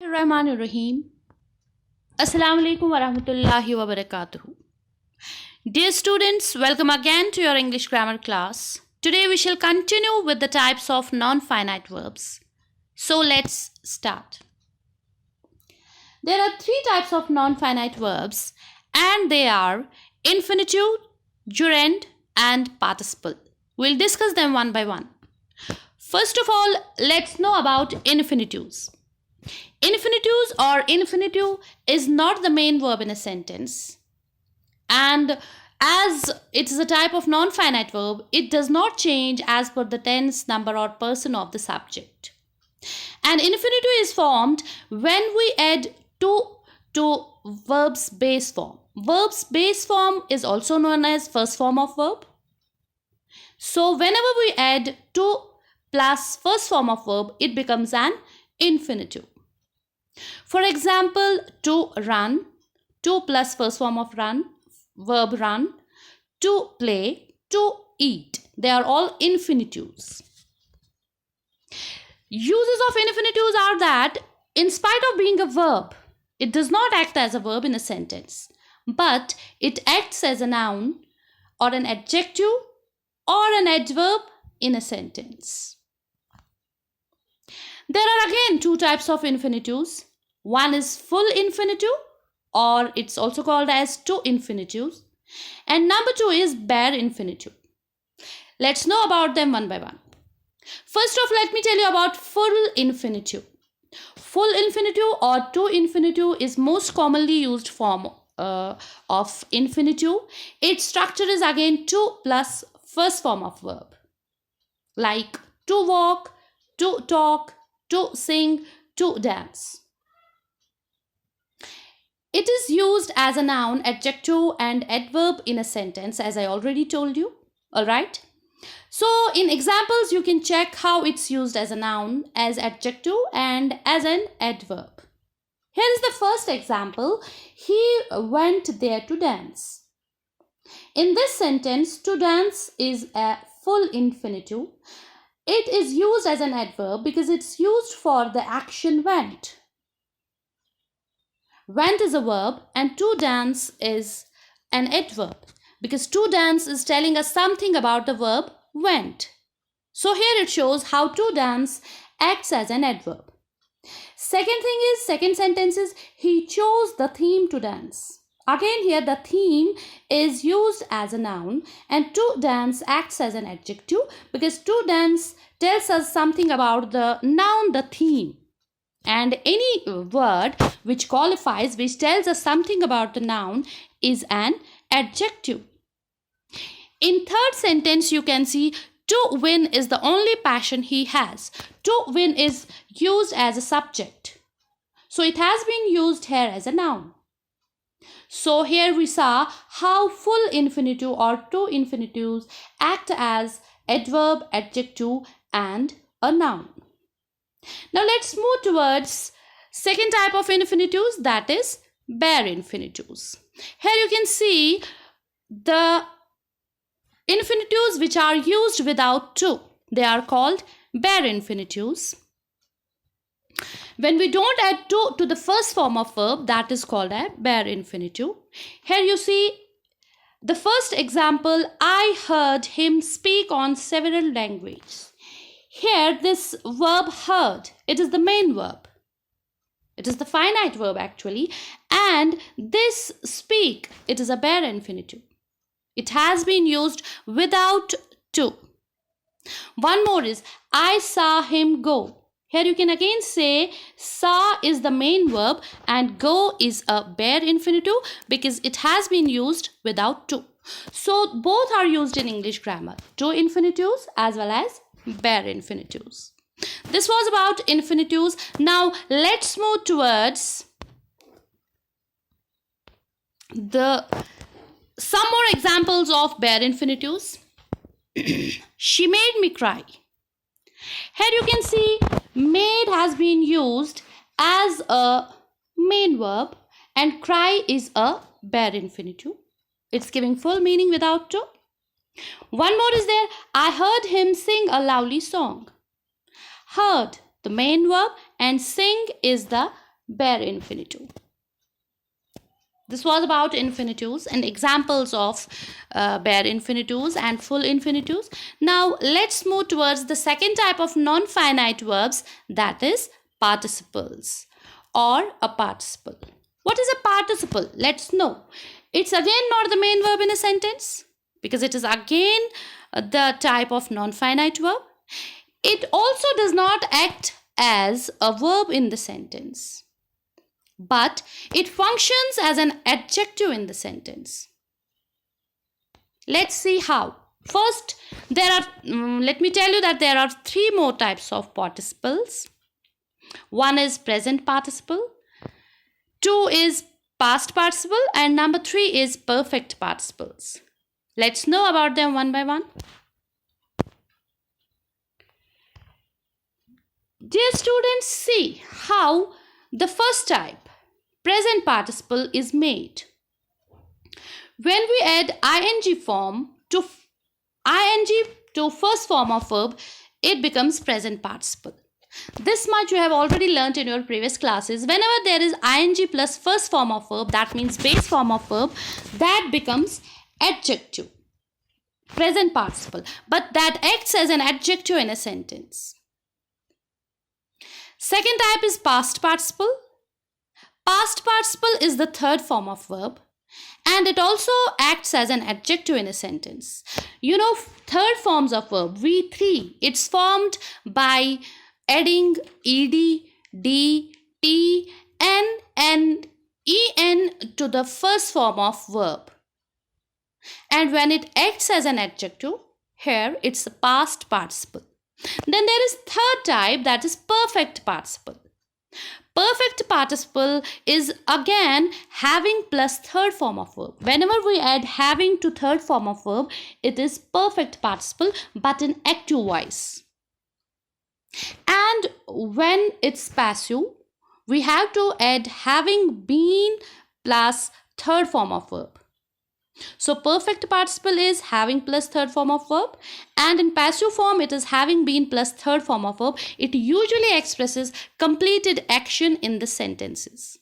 Rahim. Assalamu alaikum wa rahmatullahi wa barakatuhu. Dear students, welcome again to your English grammar class. Today we shall continue with the types of non-finite verbs. So let's start. There are three types of non-finite verbs and they are infinitive, gerund and participle. We'll discuss them one by one. First of all, let's know about infinitives. Infinitives or infinitive is not the main verb in a sentence, and as it is a type of non-finite verb, it does not change as per the tense, number or person of the subject. An infinitive is formed when we add to verb's base form. Verb's base form is also known as first form of verb. So whenever we add to plus first form of verb, it becomes an infinitive. For example, to run, to plus first form of run, verb run, to play, to eat. They are all infinitives. Uses of infinitives are that in spite of being a verb, it does not act as a verb in a sentence, but it acts as a noun or an adjective or an adverb in a sentence. There are again two types of infinitives. One is full infinitive, or it's also called as to infinitives, and number two is bare infinitive. Let's know about them one by one. First off, let me tell you about full infinitive. Full infinitive or to infinitive is most commonly used form of infinitive. Its structure is again to plus first form of verb, like to walk, to talk, to sing, to dance. It is used as a noun, adjective and adverb in a sentence, as I already told you. Alright. So in examples, you can check how it's used as a noun, as adjective and as an adverb. Here is the first example. He went there to dance. In this sentence, to dance is a full infinitive. It is used as an adverb because it's used for the action went. Went is a verb and to dance is an adverb because to dance is telling us something about the verb went. So here it shows how to dance acts as an adverb. Second sentence is he chose the theme to dance. Again here the theme is used as a noun and to dance acts as an adjective because to dance tells us something about the noun, the theme. And any word which qualifies, which tells us something about the noun, is an adjective. In third sentence, you can see to win is the only passion he has. To win is used as a subject. So it has been used here as a noun. So here we saw how full infinitive or to infinitives act as adverb, adjective and a noun. Now let's move towards second type of infinitives, that is bare infinitives. Here you can see the infinitives which are used without to. They are called bare infinitives. When we don't add to the first form of verb, that is called a bare infinitive. Here you see the first example, I heard him speak on several languages. Here this verb heard, it is the main verb. It is the finite verb actually. And this speak, it is a bare infinitive. It has been used without to. One more is I saw him go. Here you can again say saw is the main verb and go is a bare infinitive because it has been used without to. So both are used in English grammar, to infinitives as well as bare infinitives. This was about infinitives. Now let's move towards some more examples of bare infinitives. She made me cry. Here you can see made has been used as a main verb and cry is a bare infinitive. It's giving full meaning without to. One more is there. I heard him sing a lovely song. Heard, the main verb, and sing is the bare infinitive. This was about infinitives and examples of bare infinitives and full infinitives. Now let's move towards the second type of non-finite verbs, that is participles or a participle. What is a participle? Let's know. It's again not the main verb in a sentence because it is again the type of non-finite verb. It also does not act as a verb in the sentence, but it functions as an adjective in the sentence. Let's see how. First, let me tell you that there are three more types of participles. One is present participle, two is past participle, and number three is perfect participles. Let's know about them one by one. Dear students, see how the first type, present participle, is made. When we add ing form to first form of verb, it becomes present participle. This much you have already learnt in your previous classes. Whenever there is ing plus first form of verb, that means base form of verb, that becomes adjective, present participle, but that acts as an adjective in a sentence. Second type is past participle. Past participle is the third form of verb and it also acts as an adjective in a sentence. You know, third forms of verb, V3, it's formed by adding ed, d, t, n and en to the first form of verb. And when it acts as an adjective, here it's a past participle. Then there is third type, that is perfect participle. Perfect participle is again having plus third form of verb. Whenever we add having to third form of verb, it is perfect participle but in active voice. And when it's passive, we have to add having been plus third form of verb. So perfect participle is having plus third form of verb, and in passive form it is having been plus third form of verb. It usually expresses completed action in the sentences.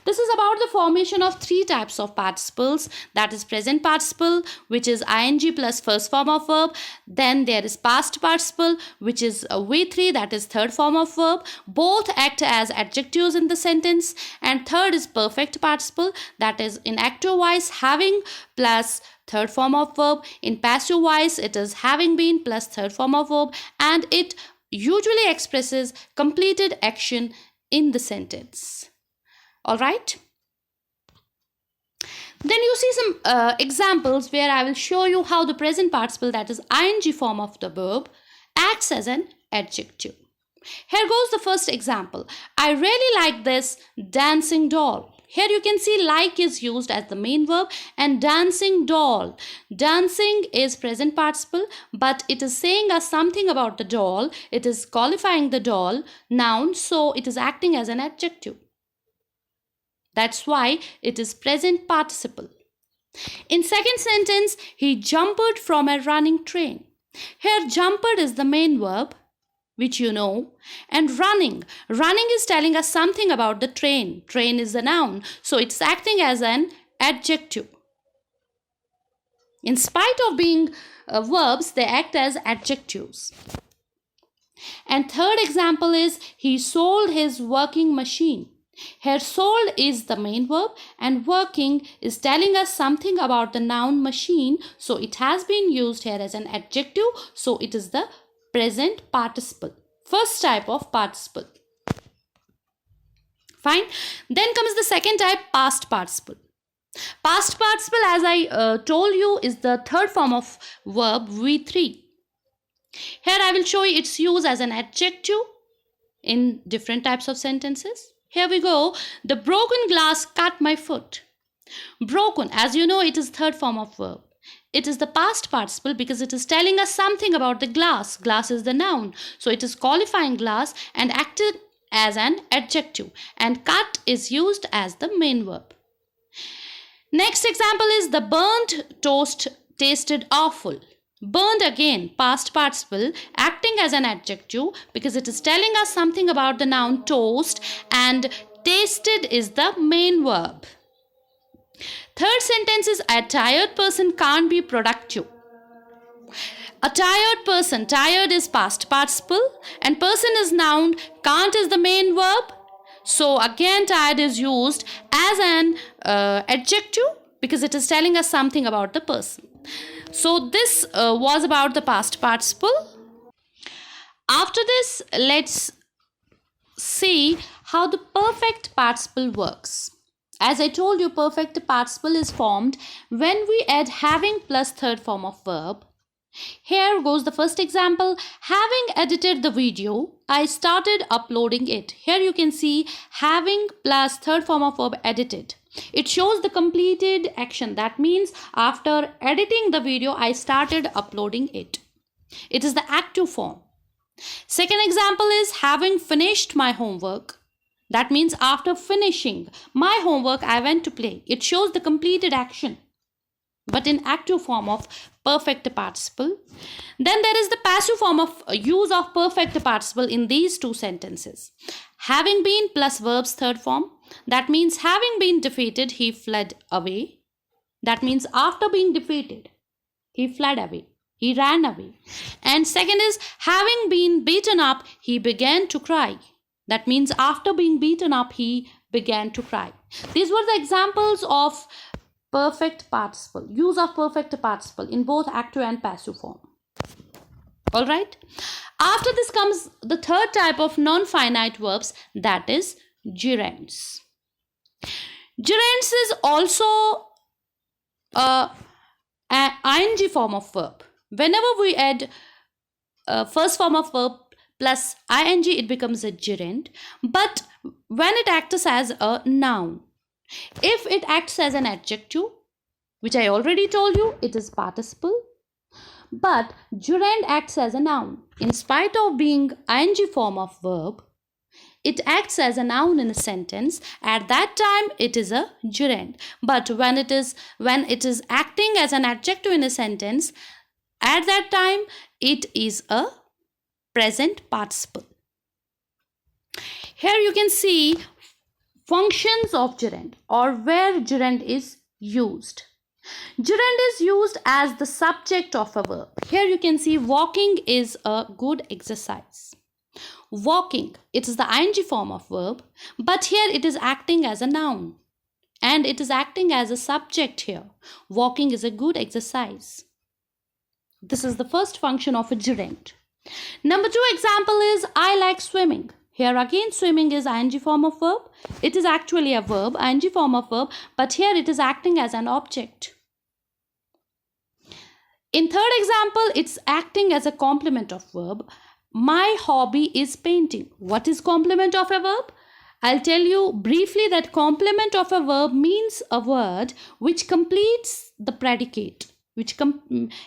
This is about the formation of three types of participles, that is present participle, which is ing plus first form of verb. Then there is past participle, which is V3, that is third form of verb. Both act as adjectives in the sentence. And third is perfect participle, that is in active voice having plus third form of verb. In passive voice it is having been plus third form of verb, and it usually expresses completed action in the sentence. Alright. Then you see some examples where I will show you how the present participle, that is ing form of the verb, acts as an adjective. Here goes the first example. I really like this dancing doll. Here you can see like is used as the main verb and dancing doll. Dancing is present participle, but it is saying us something about the doll. It is qualifying the doll, noun, so it is acting as an adjective. That's why it is present participle. In second sentence, he jumped from a running train. Here jumped is the main verb, which you know, and running. Running is telling us something about the train. Train is the noun, so it's acting as an adjective. In spite of being verbs, they act as adjectives. And third example is he sold his working machine. Here sold is the main verb and working is telling us something about the noun machine, so it has been used here as an adjective, so it is the present participle. First type of participle. Fine. Then comes the second type, past participle. Past participle, as I told you, is the third form of verb V3. Here I will show you its use as an adjective in different types of sentences. Here we go. The broken glass cut my foot. Broken, as you know, it is third form of verb. It is the past participle because it is telling us something about the glass. Glass is the noun. So it is qualifying glass and acted as an adjective. And cut is used as the main verb. Next example is the burnt toast tasted awful. Burned again, past participle, acting as an adjective because it is telling us something about the noun toast, and Tasted is the main verb. Third sentence is a tired person can't be productive. A tired person, tired is past participle and person is noun, can't is the main verb. So again tired is used as an adjective because it is telling us something about the person. So this was about the past participle. After this, let's see how the perfect participle works. As I told you, perfect participle is formed when we add having plus third form of verb. Here goes the first example. Having edited the video, I started uploading it. Here you can see having plus third form of verb edited. It shows the completed action. That means after editing the video, I started uploading it. It is the active form. Second example is having finished my homework. That means after finishing my homework, I went to play. It shows the completed action, but in active form of perfect participle. Then there is the passive form of use of perfect participle in these two sentences. Having been plus verb's third form. That means having been defeated, he fled away. That means after being defeated, he fled away. He ran away. And second is having been beaten up, he began to cry. That means after being beaten up, he began to cry. These were the examples of perfect participle, use of perfect participle in both active and passive form. Alright. After this comes the third type of non-finite verbs, that is gerunds. Gerunds is also an ing form of verb. Whenever we add first form of verb plus ing, it becomes a gerund. But when it acts as a noun, if it acts as an adjective, which I already told you, it is participle. But gerund acts as a noun. In spite of being ing form of verb, it acts as a noun in a sentence. At that time, it is a gerund. But when it is acting as an adjective in a sentence, at that time, it is a present participle. Here you can see functions of gerund or where gerund is used. Gerund is used as the subject of a verb. Here you can see walking is a good exercise. Walking, it is the ing form of verb, but here it is acting as a noun and it is acting as a subject here. Walking is a good exercise. This is the first function of a gerund. Number 2 example is I like swimming. Here again swimming is ing form of verb. It is actually a verb, ing form of verb, but here it is acting as an object. In third example, it's acting as a complement of verb. My hobby is painting. What is complement of a verb? I'll tell you briefly that complement of a verb means a word which completes the predicate, which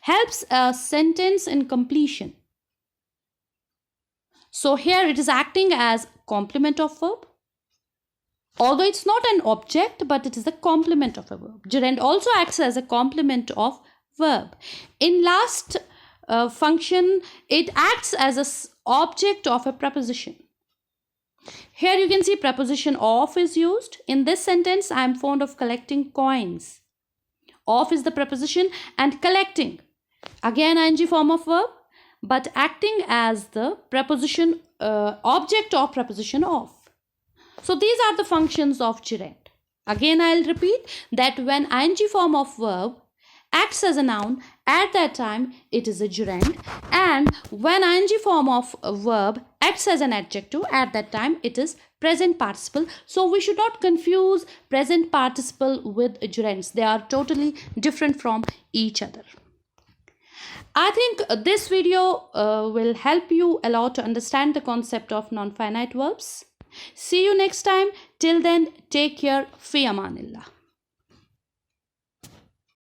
helps a sentence in completion. So here it is acting as complement of verb. Although it's not an object, but it is a complement of a verb. Gerund also acts as a complement of verb. In last function, it acts as an object of a preposition. Here you can see preposition of is used. In this sentence, I am fond of collecting coins. Of is the preposition and collecting, again ing form of verb, but acting as the preposition object of preposition of. So these are the functions of gerund. Again I'll repeat that when ing form of verb acts as a noun, at that time it is a gerund, and when ing form of verb acts as an adjective, at that time it is present participle. So we should not confuse present participle with gerunds. They are totally different from each other. I think this video will help you a lot to understand the concept of non-finite verbs. See you next time. Till then, take care. Fi amanillah.